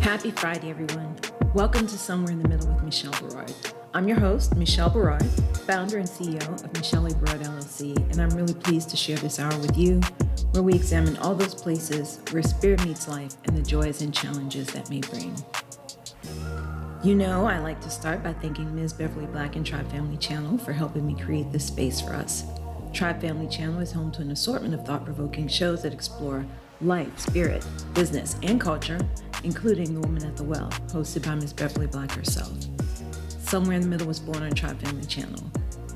Happy Friday, everyone. Welcome to Somewhere in the Middle with Michelle Berard. I'm your host, Michelle Berard, founder and CEO of Michelle A. Berard LLC, and I'm really pleased to share this hour with you, where we examine all those places where spirit meets life and the joys and challenges that may bring. You know, I like to start by thanking Ms. Beverly Black and Tribe Family Channel for helping me create this space for us. Tribe Family Channel is home to an assortment of thought-provoking shows that explore life, spirit, business, and culture, including The Woman at the Well, hosted by Ms. Beverly Black herself. Somewhere in the Middle was born on Tribe Family Channel,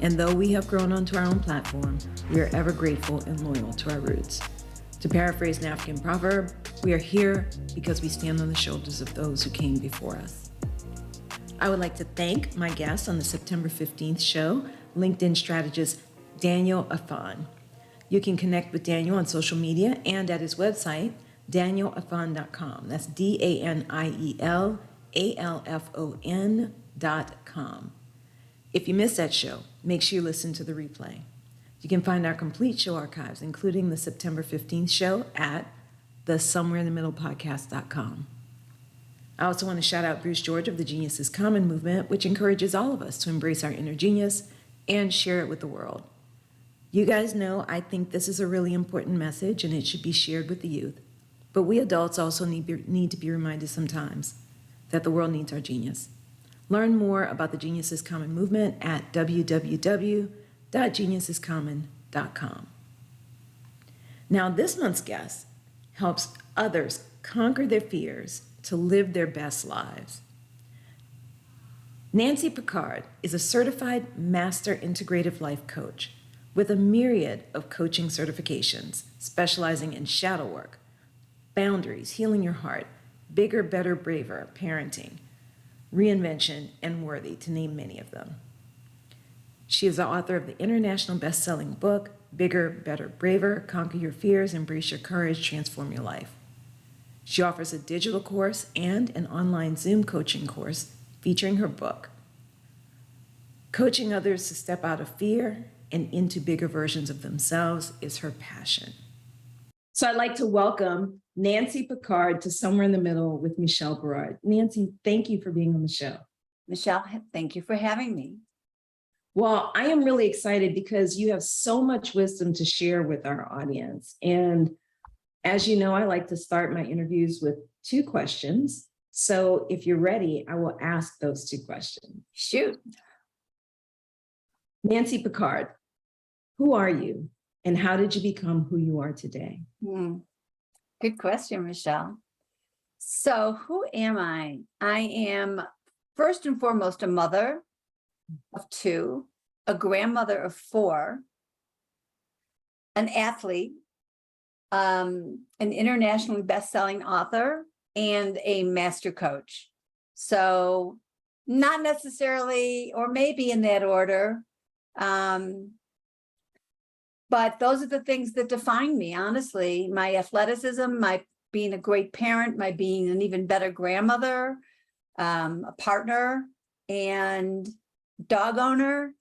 and though we have grown onto our own platform, we are ever grateful and loyal to our roots. To paraphrase an African proverb, we are here because we stand on the shoulders of those who came before us. I would like to thank my guest on the September 15th show, LinkedIn strategist Daniel Afan. You can connect with Daniel on social media and at his website, danielafan.com. That's DanielAlfon.com. If you missed that show, make sure you listen to the replay. You can find our complete show archives, including the September 15th show, at the somewhereinthemiddlepodcast.com. I also want to shout out Bruce George of the Genius is Common movement, which encourages all of us to embrace our inner genius and share it with the world. You guys know I think this is a really important message and it should be shared with the youth. But we adults also need to be reminded sometimes that the world needs our genius. Learn more about the Genius is Common movement at www.geniusiscommon.com. Now, this month's guest helps others conquer their fears to live their best lives. Nancy Pickard is a certified Master Integrative Life Coach with a myriad of coaching certifications, specializing in shadow work, boundaries, healing your heart, bigger, better, braver, parenting, reinvention, and worthy, to name many of them. She is the author of the international best-selling book, Bigger, Better, Braver, Conquer Your Fears, Embrace Your Courage, Transform Your Life. She offers a digital course and an online Zoom coaching course featuring her book. Coaching others to step out of fear and into bigger versions of themselves is her passion. So I'd like to welcome Nancy Pickard to Somewhere in the Middle with Michelle Berard. Nancy, thank you for being on the show. Michelle, thank you for having me. Well, I am really excited because you have so much wisdom to share with our audience. And as you know, I like to start my interviews with 2 questions. So if you're ready, I will ask those 2 questions. Shoot. Nancy Pickard, who are you and how did you become who you are today? Good question, Michelle. So who am I? I am first and foremost a mother of 2, a grandmother of 4, an athlete, an internationally best-selling author, and a master coach. So not necessarily, or maybe in that order, but those are the things that define me, honestly. My athleticism, my being a great parent, my being an even better grandmother, a partner, and dog owner,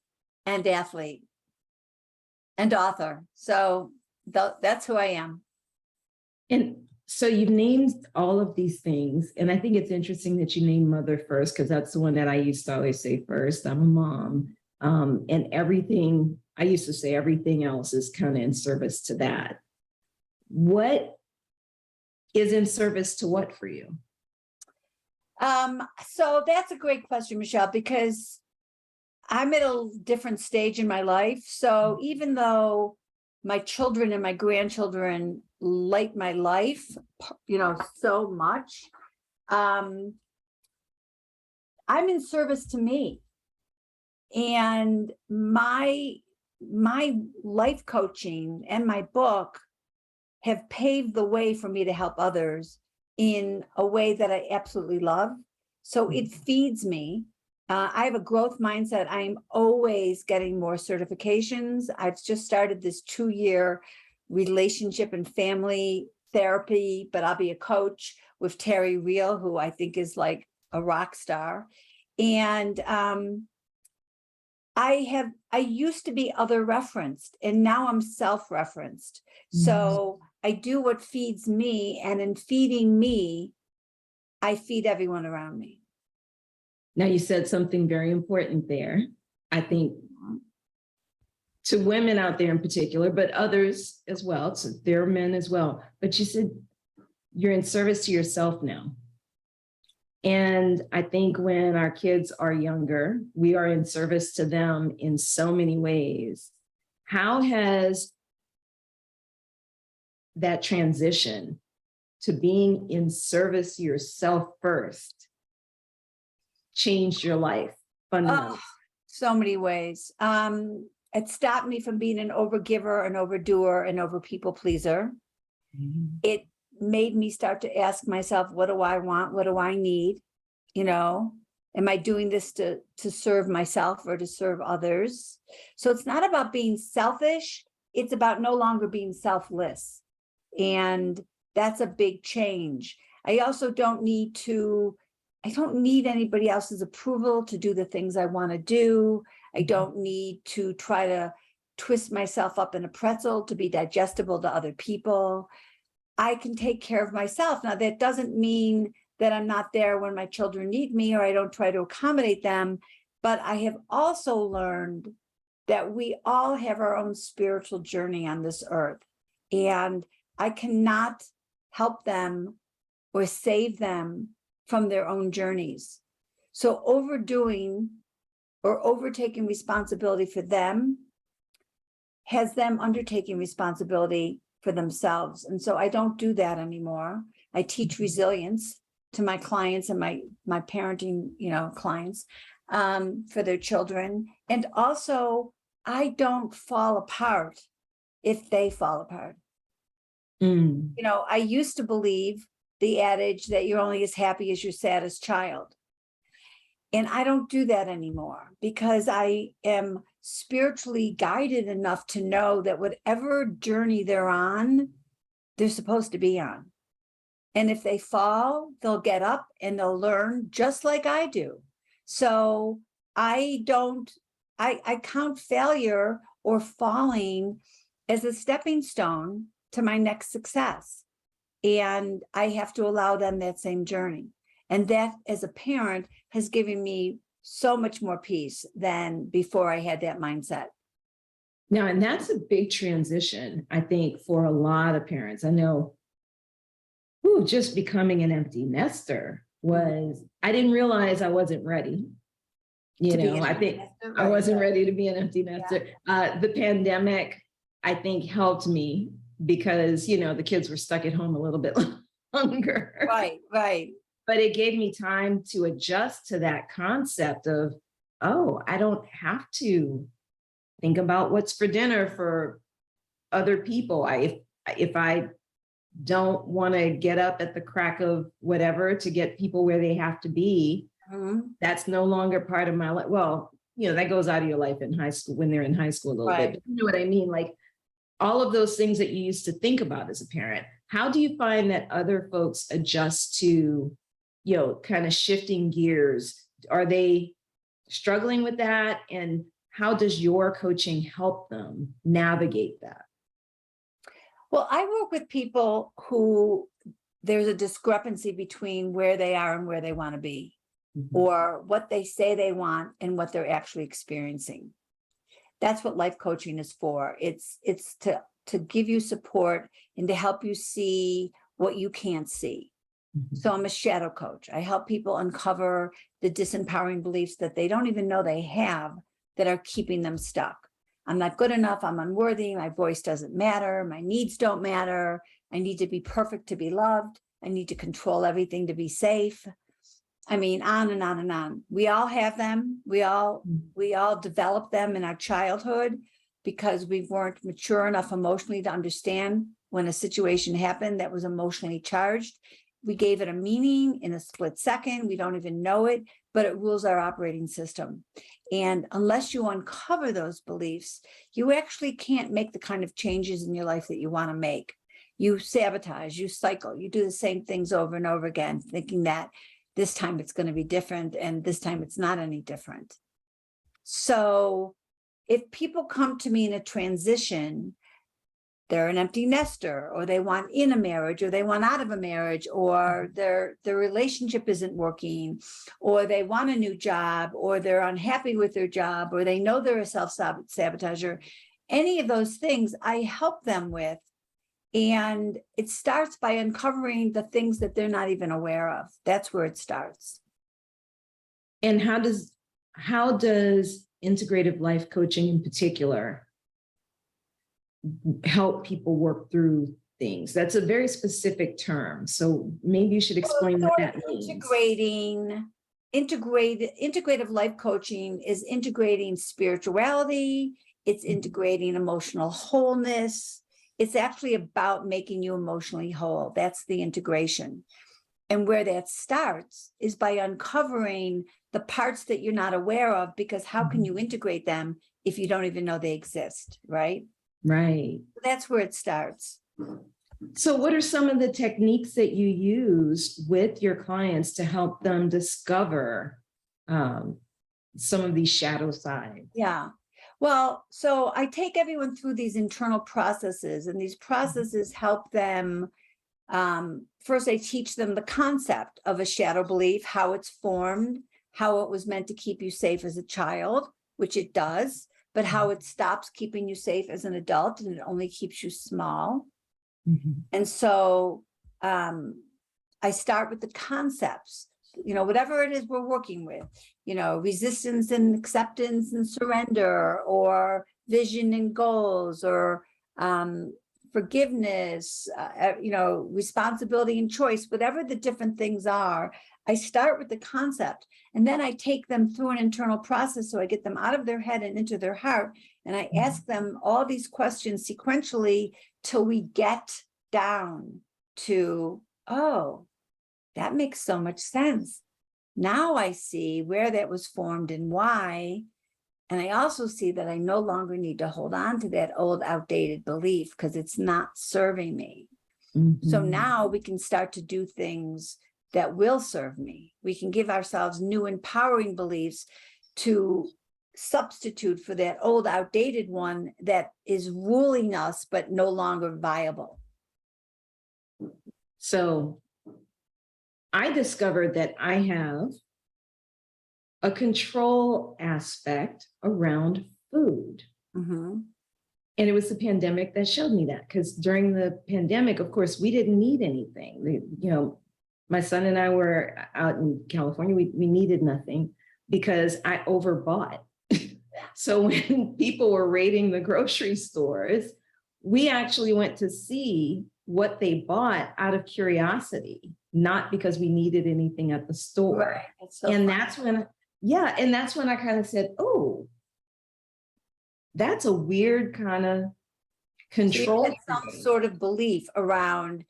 and athlete, and author. So that's who I am. And so you've named all of these things, and I think it's interesting that you named mother first, because that's the one that I used to always say first. I'm a mom, and everything, I used to say everything else is kind of in service to that. What is in service to what for you? So that's a great question, Michelle, because I'm at a different stage in my life. So even though my children and my grandchildren light my life, so much, I'm in service to me. And my life coaching and my book have paved the way for me to help others in a way that I absolutely love. So it feeds me. I have a growth mindset. I'm always getting more certifications. I've just started this 2-year relationship and family therapy, but I'll be a coach with Terry Real, who I think is like a rock star. And I used to be other referenced, and now I'm self-referenced. So I do what feeds me, and in feeding me, I feed everyone around me. Now, you said something very important there. I think to women out there in particular, but others as well. So there are men as well. But you said you're in service to yourself now. And I think when our kids are younger, we are in service to them in so many ways. How has that transition to being in service to yourself first changed your life fundamentally? Oh, so many ways. It stopped me from being an overgiver, an overdoer, an over people pleaser. Mm-hmm. It made me start to ask myself, what do I want? What do I need? You know, am I doing this to serve myself or to serve others? So it's not about being selfish. It's about no longer being selfless. And that's a big change. I also don't need anybody else's approval to do the things I want to do. I don't need to try to twist myself up in a pretzel to be digestible to other people. I can take care of myself. Now, that doesn't mean that I'm not there when my children need me or I don't try to accommodate them. But I have also learned that we all have our own spiritual journey on this earth. And I cannot help them or save them from their own journeys. So overdoing or overtaking responsibility for them has them undertaking responsibility for themselves. And so I don't do that anymore. I teach resilience to my clients and my parenting, clients for their children. And also I don't fall apart if they fall apart. Mm. I used to believe the adage that you're only as happy as your saddest child. And I don't do that anymore because I am spiritually guided enough to know that whatever journey they're on, they're supposed to be on. And if they fall, they'll get up and they'll learn just like I do. So I count failure or falling as a stepping stone to my next success. And I have to allow them that same journey. And that, as a parent, has given me so much more peace than before I had that mindset. Now, and that's a big transition, I think, for a lot of parents. I know just becoming an empty nester was, I didn't realize I wasn't ready. I think I wasn't ready to be an empty nester. Yeah. The pandemic, I think, helped me because, the kids were stuck at home a little bit longer. Right. But it gave me time to adjust to that concept of, I don't have to think about what's for dinner for other people. If I don't want to get up at the crack of whatever to get people where they have to be, that's no longer part of my life. Well, that goes out of your life in high school when they're in high school a little bit. But you know what I mean? Like all of those things that you used to think about as a parent. How do you find that other folks adjust to, kind of shifting gears? Are they struggling with that? And how does your coaching help them navigate that? Well, I work with people who there's a discrepancy between where they are and where they want to be, or what they say they want and what they're actually experiencing. That's what life coaching is for. It's to give you support and to help you see what you can't see. So I'm a shadow coach. I help people uncover the disempowering beliefs that they don't even know they have that are keeping them stuck. I'm not good enough. I'm unworthy. My voice doesn't matter. My needs don't matter. I need to be perfect to be loved. I need to control everything to be safe. I mean, on and on and on. We all have them. We all develop them in our childhood because we weren't mature enough emotionally to understand when a situation happened that was emotionally charged. We gave it a meaning in a split second. We don't even know it, but it rules our operating system. And unless you uncover those beliefs, you actually can't make the kind of changes in your life that you want to make. You sabotage, you cycle, you do the same things over and over again, thinking that this time it's going to be different and this time it's not any different. So if people come to me in a transition, they're an empty nester, or they want in a marriage, or they want out of a marriage, or their relationship isn't working, or they want a new job, or they're unhappy with their job, or they know they're a self-sabotager. Any of those things I help them with. And it starts by uncovering the things that they're not even aware of. That's where it starts. And how does integrative life coaching in particular help people work through things? That's a very specific term. So maybe you should explain what that means. Integrative life coaching is integrating spirituality. It's integrating emotional wholeness. It's actually about making you emotionally whole. That's the integration. And where that starts is by uncovering the parts that you're not aware of, because how can you integrate them if you don't even know they exist, right? Right. That's where it starts. So what are some of the techniques that you use with your clients to help them discover some of these shadow sides? Yeah. Well, so I take everyone through these internal processes, and these processes help them. First, I teach them the concept of a shadow belief, how it's formed, how it was meant to keep you safe as a child, which it does, but how it stops keeping you safe as an adult, and it only keeps you small. And so I start with the concepts, whatever it is we're working with, resistance and acceptance and surrender, or vision and goals, or forgiveness, responsibility and choice, whatever the different things are. I start with the concept, and then I take them through an internal process. So I get them out of their head and into their heart. And I ask them all these questions sequentially till we get down to, oh, that makes so much sense. Now I see where that was formed and why. And I also see that I no longer need to hold on to that old outdated belief, because it's not serving me. So now we can start to do things that will serve me. We can give ourselves new empowering beliefs to substitute for that old outdated one that is ruling us, but no longer viable. So I discovered that I have a control aspect around food. And it was the pandemic that showed me that, because during the pandemic, of course, we didn't need anything. My son and I were out in California. We needed nothing because I overbought. So when people were raiding the grocery stores, we actually went to see what they bought out of curiosity, not because we needed anything at the store. Right. So and fun. that's when I kind of said, oh, that's a weird kind of control. So some sort of belief around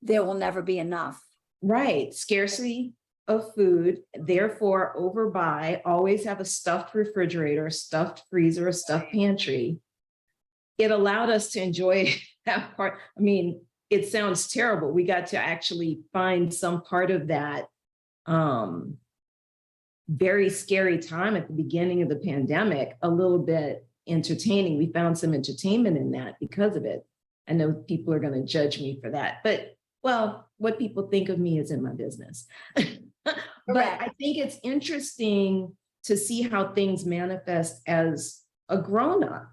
there will never be enough. Right. Scarcity of food, therefore overbuy, always have a stuffed refrigerator, a stuffed freezer, a stuffed pantry. It allowed us to enjoy that part. I mean, it sounds terrible. We got to actually find some part of that very scary time at the beginning of the pandemic a little bit entertaining. We found some entertainment in that because of it. I know people are going to judge me for that, but well, what people think of me is in my business. But I think it's interesting to see how things manifest as a grown-up.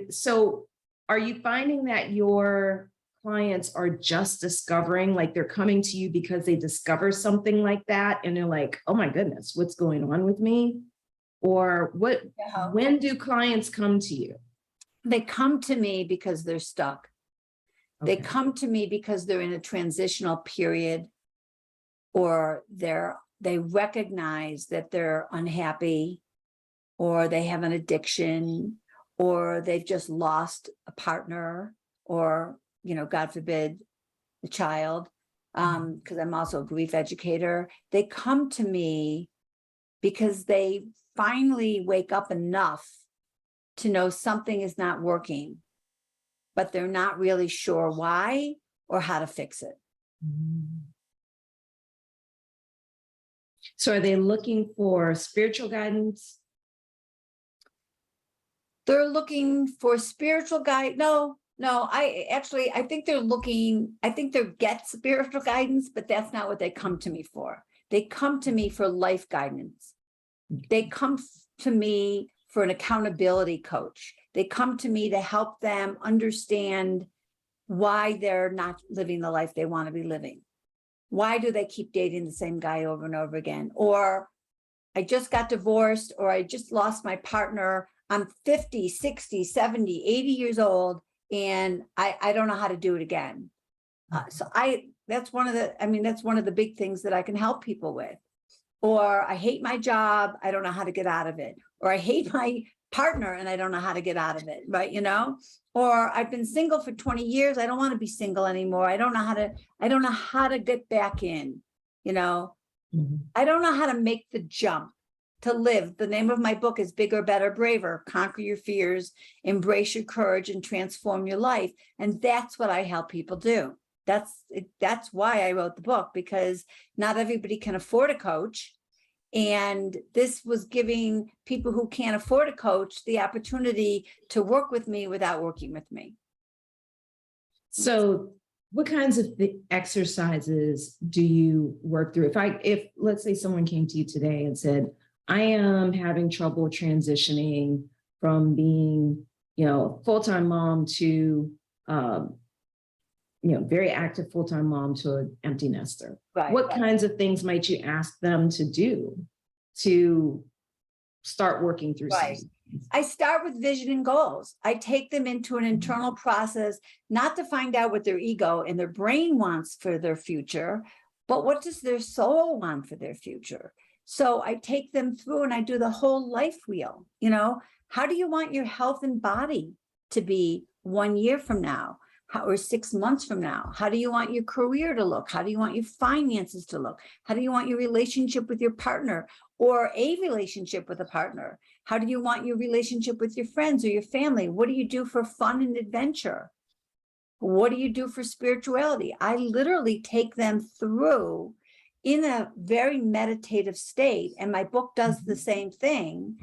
So are you finding that your clients are just discovering, like they're coming to you because they discover something like that and they're like, oh my goodness, what's going on with me? Or when do clients come to you? They come to me because they're stuck. Okay. They come to me because they're in a transitional period, or they recognize that they're unhappy, or they have an addiction, or they've just lost a partner, or, God forbid, a child, because I'm also a grief educator. They come to me because they finally wake up enough to know something is not working, but they're not really sure why or how to fix it. So are they looking for spiritual guidance? They're looking for spiritual guide. No, I think I think they get spiritual guidance, but that's not what they come to me for. They come to me for life guidance. They come to me for an accountability coach. They come to me to help them understand why they're not living the life they want to be living. Why do they keep dating the same guy over and over again? Or I just got divorced, or I just lost my partner. I'm 50, 60, 70, 80 years old, and I don't know how to do it again. That's one of the big things that I can help people with. Or I hate my job, I don't know how to get out of it. Or I hate my partner and I don't know how to get out of it, right? Or I've been single for 20 years, I don't want to be single anymore. I don't know how to get back in, I don't know how to make the jump to live. The name of my book is Bigger, Better, Braver: Conquer Your Fears, Embrace Your Courage, and Transform Your Life. And that's what I help people do. That's why I wrote the book, because not everybody can afford a coach. And this was giving people who can't afford a coach the opportunity to work with me without working with me. So what kinds of exercises do you work through? If let's say someone came to you today and said, I am having trouble transitioning from being, full-time mom to, very active full-time mom to an empty nester. Right. What kinds of things might you ask them to do to start working through? Right. I start with vision and goals. I take them into an internal process, not to find out what their ego and their brain wants for their future, but what does their soul want for their future? So I take them through and I do the whole life wheel. How do you want your health and body to be 1 year from now? Or 6 months from now? How do you want your career to look? How do you want your finances to look? How do you want your relationship with your partner, or a relationship with a partner? How do you want your relationship with your friends or your family? What do you do for fun and adventure? What do you do for spirituality? I literally take them through in a very meditative state, and my book does the same thing.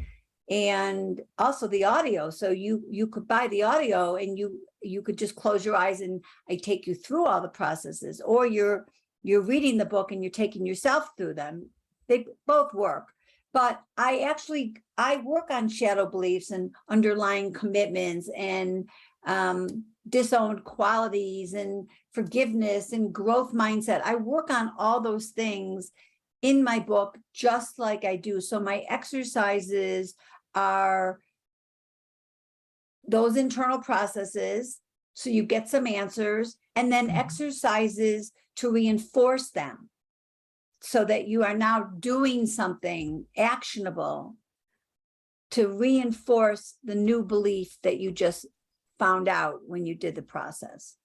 And also the audio. So you could buy the audio and you could just close your eyes and I take you through all the processes, or you're reading the book and you're taking yourself through them. They both work. But I work on shadow beliefs and underlying commitments and disowned qualities and forgiveness and growth mindset. I work on all those things in my book, just like I do. So my exercises are those internal processes, so you get some answers, and then exercises to reinforce them so that you are now doing something actionable to reinforce the new belief that you just found out when you did the process.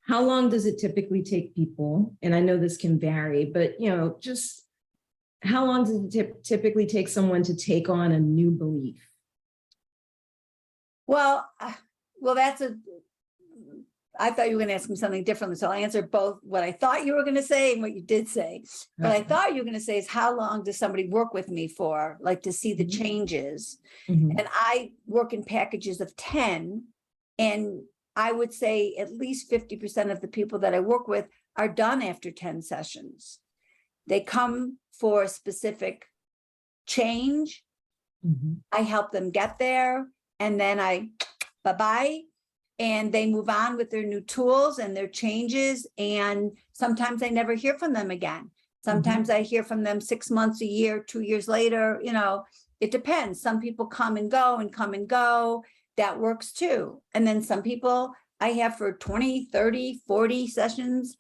How long does it typically take people? And I know this can vary, but just how long does it typically take someone to take on a new belief? Well, I thought you were going to ask me something differently. So I'll answer both what I thought you were going to say and what you did say. What I thought you were going to say is, how long does somebody work with me for, like, to see the changes? And I work in packages of 10, and I would say at least 50% of the people that I work with are done after 10 sessions. They come for a specific change. I help them get there, and then bye-bye, and they move on with their new tools and their changes. And sometimes I never hear from them again. Sometimes I hear from them 6 months, a year, 2 years later. It depends. Some people come and go. That works too. And then some people I have for 20, 30, 40 sessions.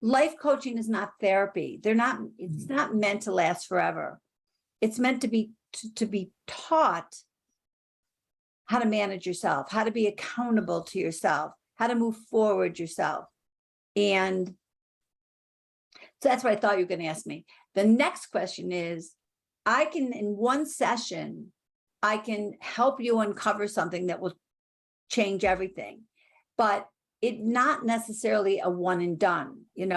Life coaching is not therapy. It's not meant to last forever. It's meant to be taught how to manage yourself, how to be accountable to yourself, how to move forward yourself. And so that's what I thought you were going to ask me. The next question is, in one session, I can help you uncover something that will change everything, but it's not necessarily a one and done. You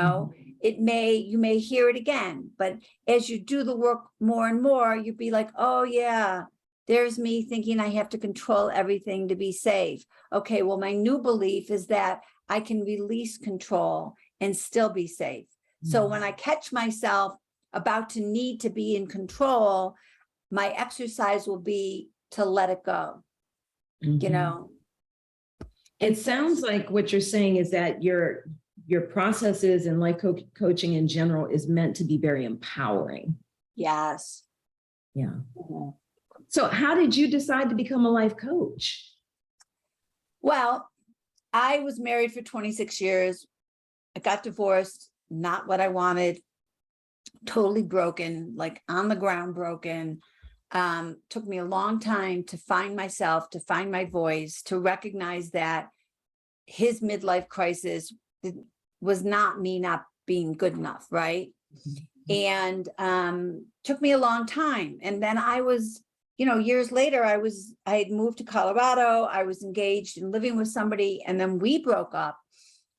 may hear it again, but as you do the work more and more, you'd be like, oh yeah, There's me thinking I have to control everything to be safe. Okay, well, my new belief is that I can release control and still be safe. So when I catch myself about to need to be in control, my exercise will be to let it go, you know. It sounds like what you're saying is that your processes and life coaching in general is meant to be very empowering. Yes. Yeah. So how did you decide to become a life coach? Well, I was married for 26 years. I got divorced, not what I wanted, totally broken, like on the ground broken. Took me a long time to find myself, to find my voice, to recognize that his midlife crisis was not me not being good enough, right? And took me a long time. And then I was, years later, I had moved to Colorado. I was engaged in living with somebody, and then we broke up.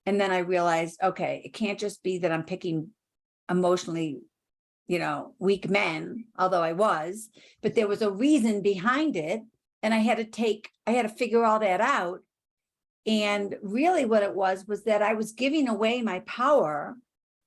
And then I realized, okay, it can't just be that I'm picking emotionally, weak men, although I was, but there was a reason behind it. And I had to figure all that out. And really what it was that I was giving away my power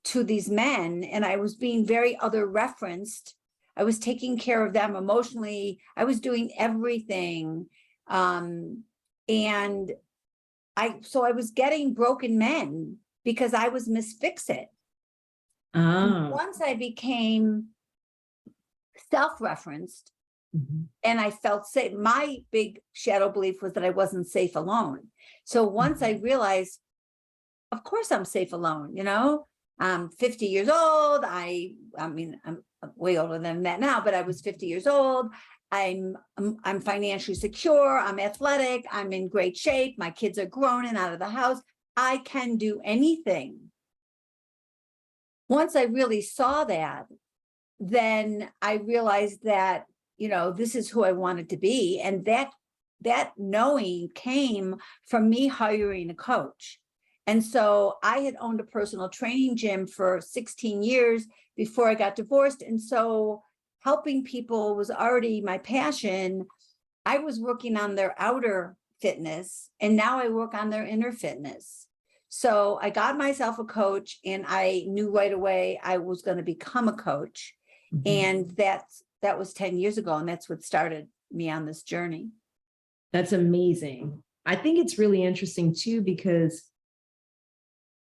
to these men, and I was being very other referenced. I was taking care of them emotionally. I was doing everything. And I was getting broken men because I was Miss Fix-It. Once I became self-referenced and I felt safe, my big shadow belief was that I wasn't safe alone. So once I realized, of course I'm safe alone, I'm 50 years old. I mean, I'm way older than that now, but I was 50 years old. I'm financially secure. I'm athletic. I'm in great shape. My kids are grown and out of the house. I can do anything. Once I really saw that, then I realized that, this is who I wanted to be. And that knowing came from me hiring a coach. And so I had owned a personal training gym for 16 years before I got divorced. And so helping people was already my passion. I was working on their outer fitness, and now I work on their inner fitness. So I got myself a coach, and I knew right away I was going to become a coach. And that was 10 years ago. And that's what started me on this journey. That's amazing. I think it's really interesting too, because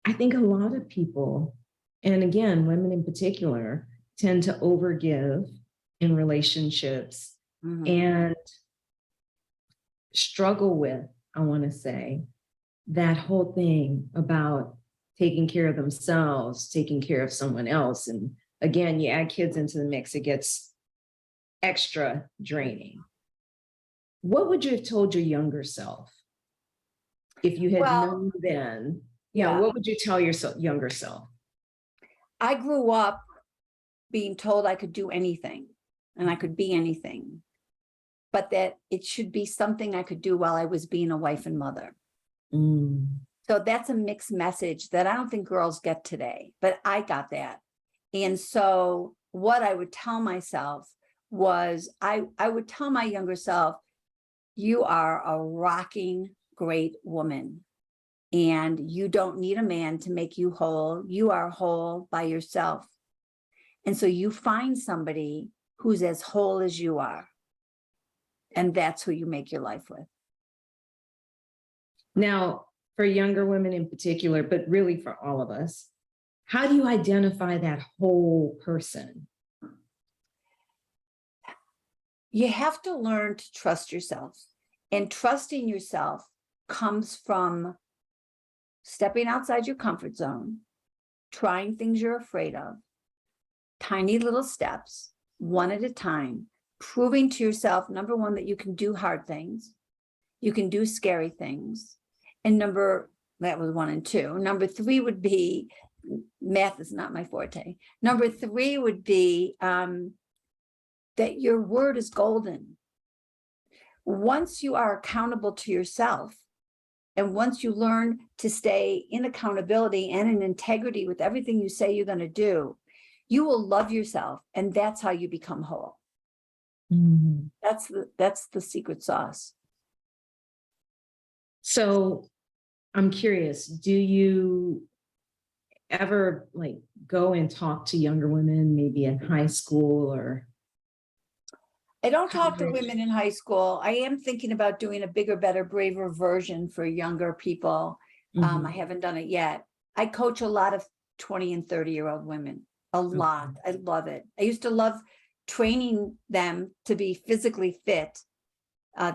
I think a lot of people, and again, women in particular, tend to overgive in relationships and struggle with, I want to say, that whole thing about taking care of themselves, taking care of someone else. And again, you add kids into the mix, it gets extra draining. What would you have told your younger self if you had known then? What would you tell your younger self? I grew up being told I could do anything and I could be anything, but that it should be something I could do while I was being a wife and mother. So that's a mixed message that I don't think girls get today, but I got that. And so what I would tell myself was, I would tell my younger self, you are a rocking great woman, and you don't need a man to make you whole. You are whole by yourself. And so you find somebody who's as whole as you are, and that's who you make your life with. Now, for younger women in particular, but really for all of us, how do you identify that whole person? You have to learn to trust yourself, and trusting yourself comes from stepping outside your comfort zone, trying things you're afraid of, tiny little steps, one at a time, proving to yourself, number one, that you can do hard things, you can do scary things. And that was 1 and 2. Number 3 would be, math is not my forte. Number 3 would be that your word is golden. Once you are accountable to yourself, and once you learn to stay in accountability and in integrity with everything you say you're going to do, you will love yourself. And that's how you become whole. Mhm. That's the secret sauce. So I'm curious, do you ever like go and talk to younger women, maybe in high school or I don't talk to college? women in high school. I am thinking about doing a bigger, better, braver version for younger people. I Mhm. haven't done it yet. I coach a lot of 20 and 30-year-old women, a lot. Okay. I love it. I used to love training them to be physically fit,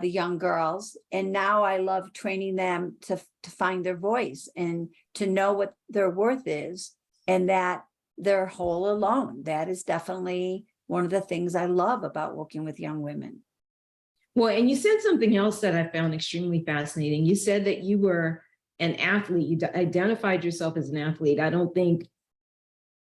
the young girls. And now I love training them to find their voice and to know what their worth is and that they're whole alone. That is definitely one of the things I love about working with young women. Well, and you said something else that I found extremely fascinating. You said that you were an athlete, you identified yourself as an athlete. I don't think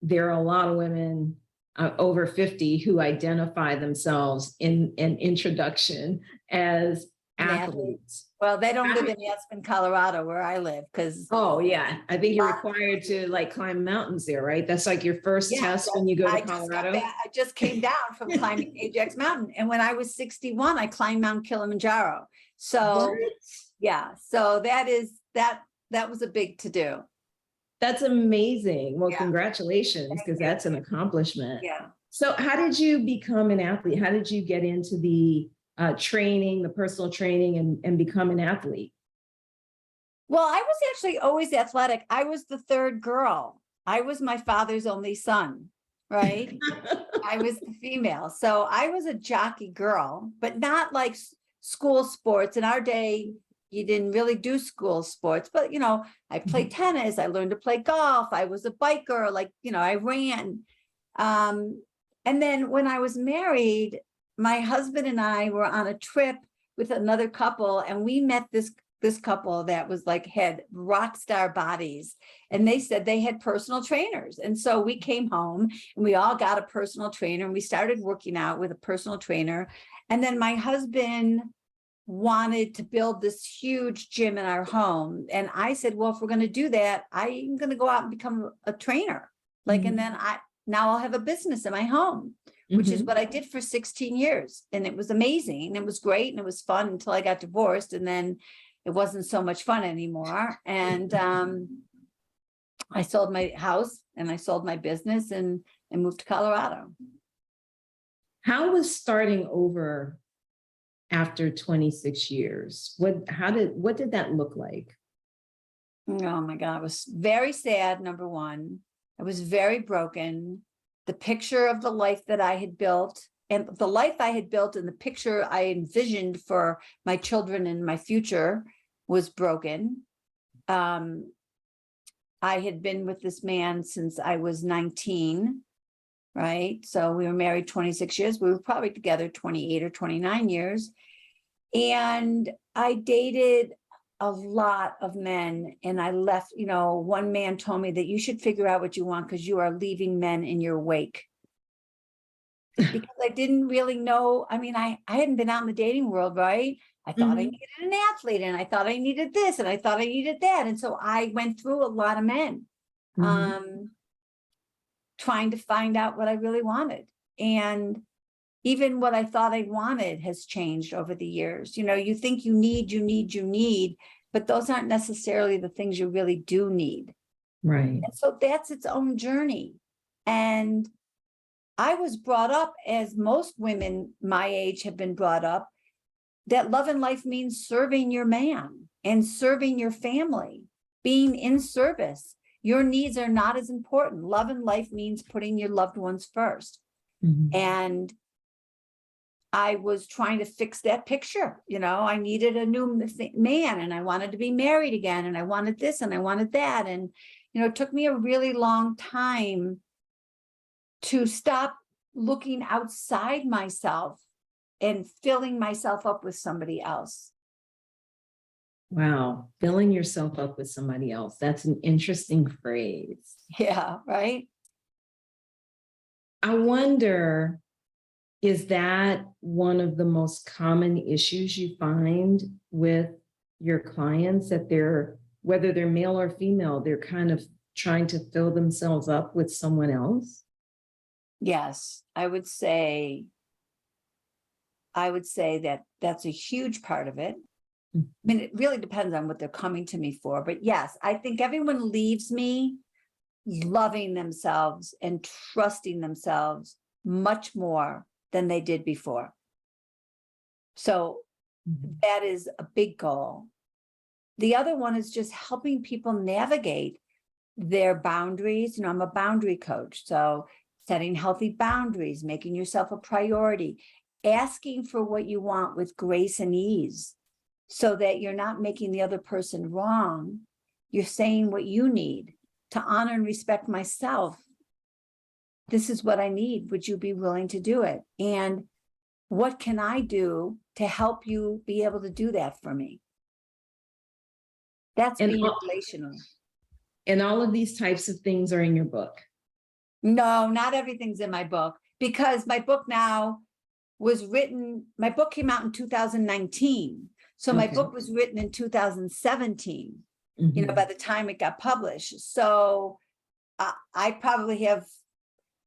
there are a lot of women over 50 who identify themselves in an introduction as An athlete. athletes. Well, they don't live I- in Aspen, Colorado, where I live, because Oh yeah, I think you're required to like climb mountains there, right? That's like your first yeah, test when you go to I just got Colorado. back. I just came down from climbing Ajax Mountain, and when I was 61, I climbed Mount Kilimanjaro. What? So yeah, so that was a big to do. That's amazing. Well, Yeah, congratulations, thank because you. that's an accomplishment. Yeah. So, how did you become an athlete? How did you get into the training, the personal training, and become an athlete? Well, I was actually always athletic. I was the third girl. I was my father's only son, right? I was the female. So I was a jockey girl, but not like school sports. In our day, you didn't really do school sports, but I played tennis, I learned to play golf, I was a biker, like, I ran. And then when I was married, my husband and I were on a trip with another couple, and we met this couple that was like had rock star bodies, and they said they had personal trainers. And so we came home and we all got a personal trainer and we started working out with a personal trainer. And then my husband wanted to build this huge gym in our home, and I said, well, if we're going to do that, I'm going to go out and become a trainer, like, and then now I'll have a business in my home, which is what I did for 16 years. And it was amazing and it was great and it was fun until I got divorced, and then it wasn't so much fun anymore. And I sold my house and I sold my business and moved to Colorado. How was starting over after 26 years? What did that look like? Oh my God, it was very sad, number one. I was very broken. The picture of the life that I had built, and the life I had built, and the picture I envisioned for my children and my future was broken. I had been with this man since I was 19, right? So we were married 26 years. We were probably together 28 or 29 years. And I dated a lot of men, and I left, one man told me that you should figure out what you want because you are leaving men in your wake. Because I didn't really know. I mean, I hadn't been out in the dating world, right? I thought I needed an athlete, and I thought I needed this, and I thought I needed that. And so I went through a lot of men, trying to find out what I really wanted. And even what I thought I wanted has changed over the years. You think you need, but those aren't necessarily the things you really do need. Right. And so that's its own journey. And I was brought up, as most women my age have been brought up, that love and life means serving your man and serving your family, being in service. Your needs are not as important. Love and life means putting your loved ones first. And I was trying to fix that picture. I needed a new man, and I wanted to be married again, and I wanted this and I wanted that. And, it took me a really long time to stop looking outside myself and filling myself up with somebody else. Wow. Filling yourself up with somebody else. That's an interesting phrase. Yeah, right. I wonder, is that one of the most common issues you find with your clients, that whether they're male or female, they're kind of trying to fill themselves up with someone else? Yes, I would say I would say that that's a huge part of it. I mean, it really depends on what they're coming to me for. But yes, I think everyone leaves me loving themselves and trusting themselves much more than they did before. So that is a big goal. The other one is just helping people navigate their boundaries. I'm a boundary coach. So setting healthy boundaries, making yourself a priority, asking for what you want with grace and ease so that you're not making the other person wrong. You're saying what you need to honor and respect myself. This is what I need. Would you be willing to do it? And what can I do to help you be able to do that for me? That's being relational. And all of these types of things are in your book. No, not everything's in my book, because my book now was written, my book came out in 2019. So my book was written in 2017, by the time it got published. So I probably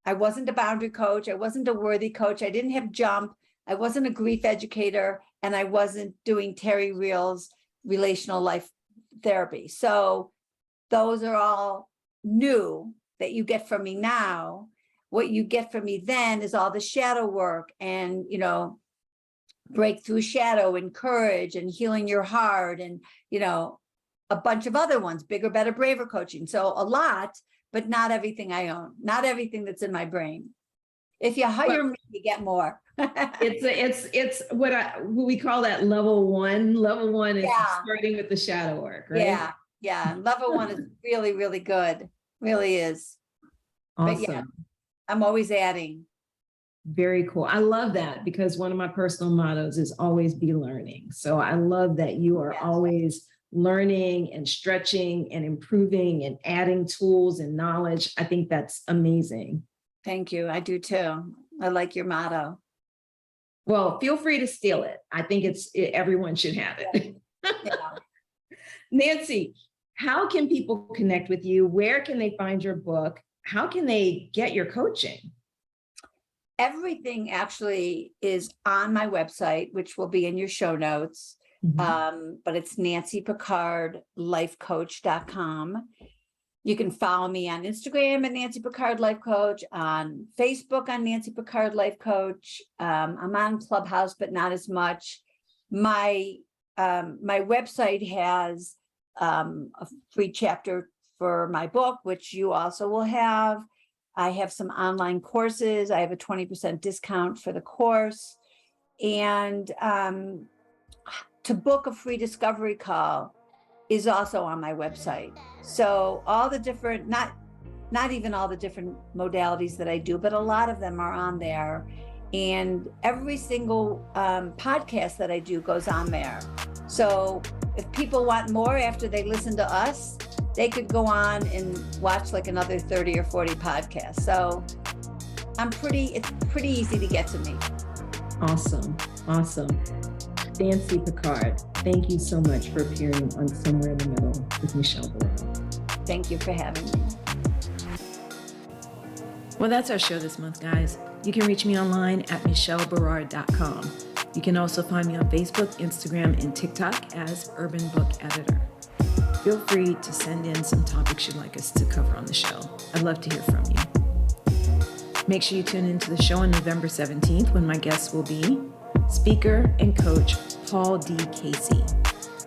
I wasn't a boundary coach. I wasn't a worthy coach. I didn't have jump. I wasn't a grief educator, and I wasn't doing Terry Real's relational life therapy. So those are all new that you get from me now. What you get from me then is all the shadow work and, breakthrough shadow and courage and healing your heart and, a bunch of other ones, bigger, better, braver coaching. So a lot, but not everything I own, not everything that's in my brain. If you hire me, you get more. It's what we call that level one. Level one is starting with the shadow work, right? Yeah. Level one is really, really good. Really is. Awesome. But yeah, I'm always adding. Very cool. I love that, because one of my personal mottos is always be learning. So I love that you are always learning and stretching and improving and adding tools and knowledge. I think that's amazing. Thank you. I do too. I like your motto. Well, feel free to steal it. I think everyone should have it. Yeah. Nancy, how can people connect with you? Where can they find your book? How can they get your coaching? Everything actually is on my website, which will be in your show notes. But it's Nancy Pickard lifecoach.com. You can follow me on Instagram at Nancy Pickard Life Coach, on Facebook on Nancy Pickard Life Coach. I'm on Clubhouse, but not as much. My website has a free chapter for my book, which you also will have. I have some online courses. I have a 20% discount for the course. And to book a free discovery call is also on my website. So all the different, not even all the different modalities that I do, but a lot of them are on there. And every single podcast that I do goes on there. So if people want more after they listen to us, they could go on and watch like another 30 or 40 podcasts. So it's pretty easy to get to me. Awesome. Nancy Pickard, thank you so much for appearing on Somewhere in the Middle with Michelle Barrera. Thank you for having me. Well, that's our show this month, guys. You can reach me online at michellebarrard.com. You can also find me on Facebook, Instagram, and TikTok as Urban Book Editor. Feel free to send in some topics you'd like us to cover on the show. I'd love to hear from you. Make sure you tune into the show on November 17th when my guests will be speaker and coach Paul D. Casey.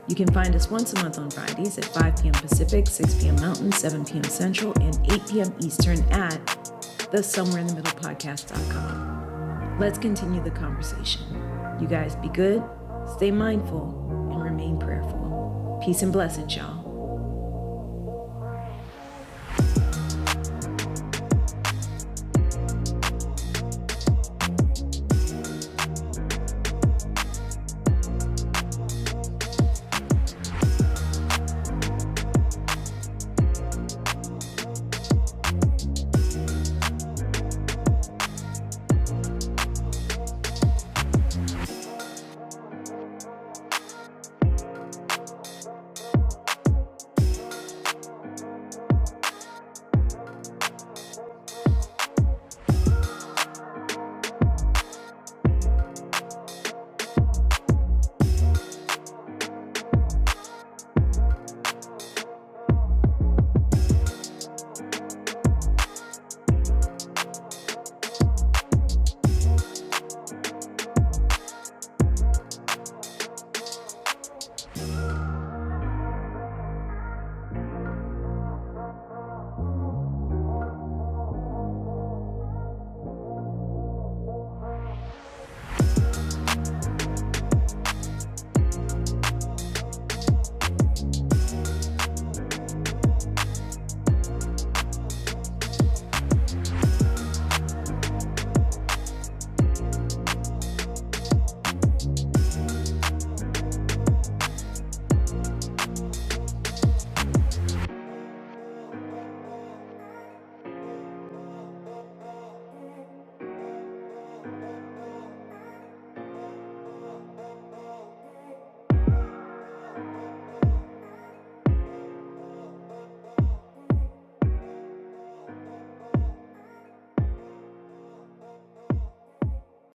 You can find us once a month on Fridays at 5 p.m. Pacific, 6 p.m. Mountain, 7 p.m. Central, and 8 p.m. Eastern at the somewhereinthemiddlepodcast.com. Let's continue the conversation. You guys be good, stay mindful, and remain prayerful. Peace and blessings, y'all.